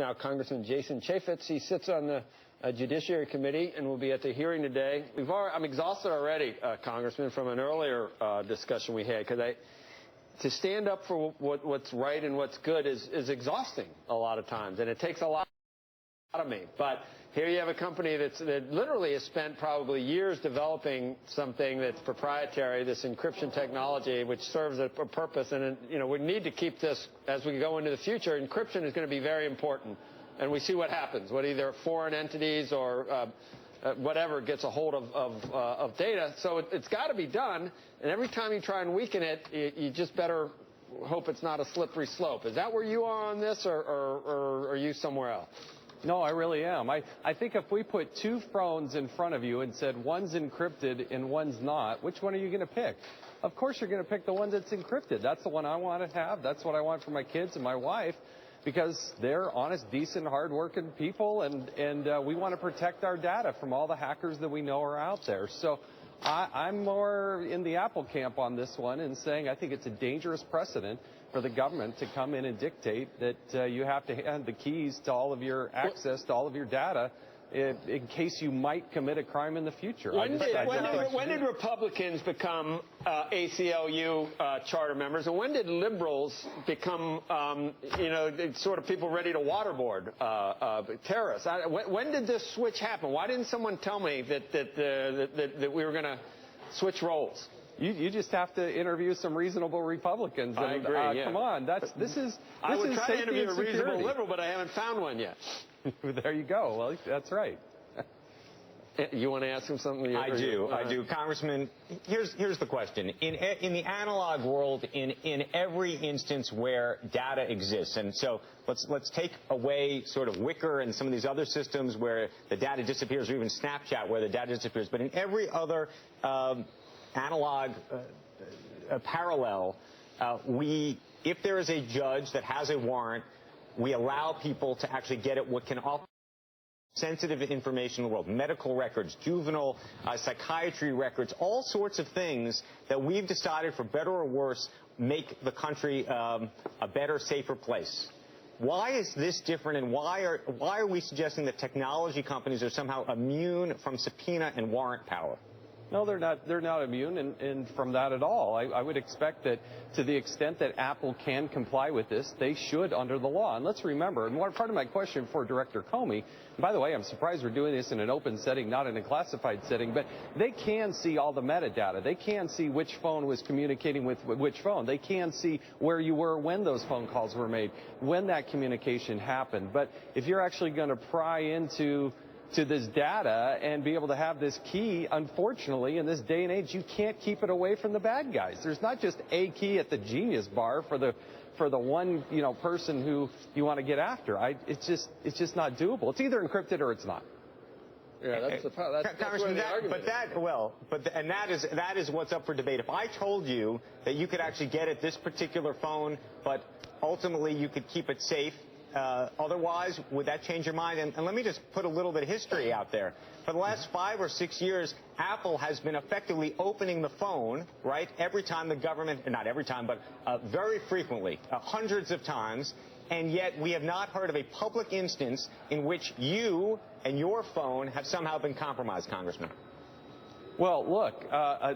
now Congressman Jason Chaffetz. He sits on the Judiciary Committee and will be at the hearing today. I'm exhausted already, Congressman, from an earlier discussion we had, because to stand up for what's right and what's good is exhausting a lot of times, and it takes a lot out of me. But here you have a company that literally has spent probably years developing something that's proprietary, this encryption technology, which serves a purpose. And, we need to keep this as we go into the future. Encryption is going to be very important. And we see what happens, what either foreign entities or whatever gets a hold of data. So it's got to be done. And every time you try and weaken it, you just better hope it's not a slippery slope. Is that where you are on this, or are you somewhere else? No, I really am. I think if we put two phones in front of you and said one's encrypted and one's not, which one are you going to pick? Of course you're going to pick the one that's encrypted. That's the one I want to have. That's what I want for my kids and my wife, because they're honest, decent, hardworking people, and we want to protect our data from all the hackers that we know are out there. So I'm more in the Apple camp on this one and saying I think it's a dangerous precedent for the government to come in and dictate that you have to hand the keys to all of your access to all of your data in case you might commit a crime in the future. When did Republicans become ACLU charter members, and when did liberals become, sort of people ready to waterboard terrorists? When did this switch happen? Why didn't someone tell me that we were going to switch roles? You just have to interview some reasonable Republicans. I agree. Yeah. Come on, this is. I would try to interview a reasonable liberal, but I haven't found one yet. There you go. Well, that's right. You want to ask him something? I do. Congressman, here's the question. In the analog world, in every instance where data exists, and so let's take away sort of Wicker and some of these other systems where the data disappears, or even Snapchat where the data disappears, but in every other analog parallel, if there is a judge that has a warrant, we allow people to actually get at what can offer sensitive information in the world, medical records, juvenile psychiatry records, all sorts of things that we've decided, for better or worse, make the country a better, safer place. Why is this different, and why are we suggesting that technology companies are somehow immune from subpoena and warrant power? No, they're not immune and from that at all. I would expect that to the extent that Apple can comply with this, they should under the law. And let's remember, and part of my question for Director Comey, and by the way, I'm surprised we're doing this in an open setting, not in a classified setting, but they can see all the metadata. They can see which phone was communicating with which phone. They can see where you were when those phone calls were made, when that communication happened. But if you're actually going to pry into this data and be able to have this key, unfortunately, in this day and age, you can't keep it away from the bad guys. There's not just a key at the Genius Bar for the one person who you want to get after. It's just not doable. It's either encrypted or it's not. Yeah, that's where the argument is. That is what's up for debate. If I told you that you could actually get at this particular phone, but ultimately you could keep it safe, otherwise, would that change your mind? And let me just put a little bit of history out there. For the last 5 or 6 years, Apple has been effectively opening the phone, right, every time the government, not every time, but very frequently, hundreds of times, and yet we have not heard of a public instance in which you and your phone have somehow been compromised, Congressman. Well, look,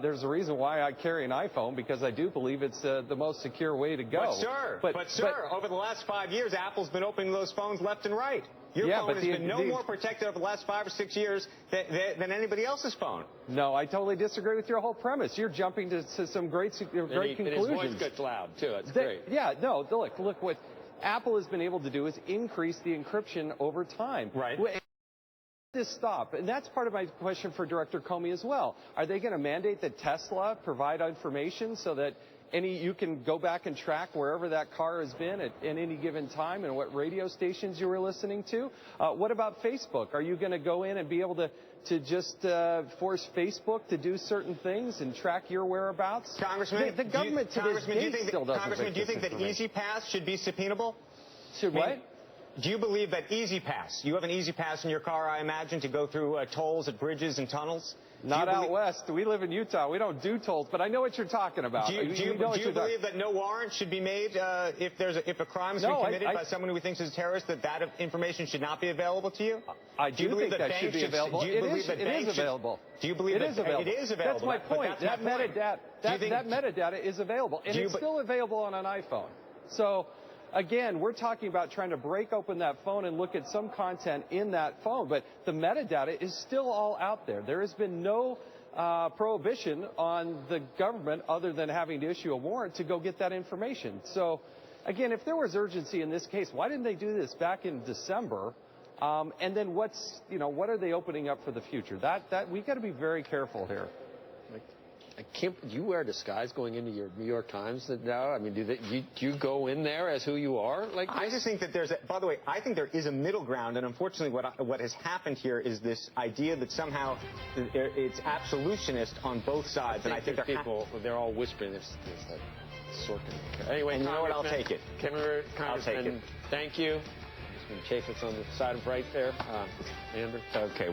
there's a reason why I carry an iPhone, because I do believe it's the most secure way to go. But, sir, over the last 5 years, Apple's been opening those phones left and right. Your phone has been no more protected over the last 5 or 6 years than anybody else's phone. No, I totally disagree with your whole premise. You're jumping to some great conclusions. And his voice gets loud, too. That's great. Yeah, no, look, what Apple has been able to do is increase the encryption over time. Right. This stop, and that's part of my question for Director Comey as well. Are they going to mandate that Tesla provide information so that you can go back and track wherever that car has been at any given time and what radio stations you were listening to? What about Facebook? Are you going to go in and be able to just force Facebook to do certain things and track your whereabouts? Congressman, the government to this day still doesn't. Congressman, do you think that Easy Pass should be subpoenable? Should what? do you believe that Easy Pass, you have an Easy Pass in your car, I imagine, to go through tolls at bridges and tunnels? Not out west. We live in Utah. We don't do tolls, but I know what you're talking about. Do you believe that no warrant should be made if a crime has been committed by someone who thinks is a terrorist, that information should not be available to you? I do think that should be available. It is available. Do you believe it is available? It is available. That's my point. That metadata is available, and it's still available on an iPhone. So, again, we're talking about trying to break open that phone and look at some content in that phone, but the metadata is still all out there. There has been no prohibition on the government other than having to issue a warrant to go get that information. So, again, if there was urgency in this case, why didn't they do this back in December? And then what are they opening up for the future? That we've got to be very careful here. Do you wear a disguise going into your New York Times now? I mean, do you go in there as who you are? I just think that by the way, I think there is a middle ground, and unfortunately what has happened here is this idea that somehow it's absolutionist on both sides, and I think they're all whispering this like Sorkin. Anyway, and you know what? I'll take it. I'll take it. Thank you. Chaffetz on the side of right there. Andrew. Okay.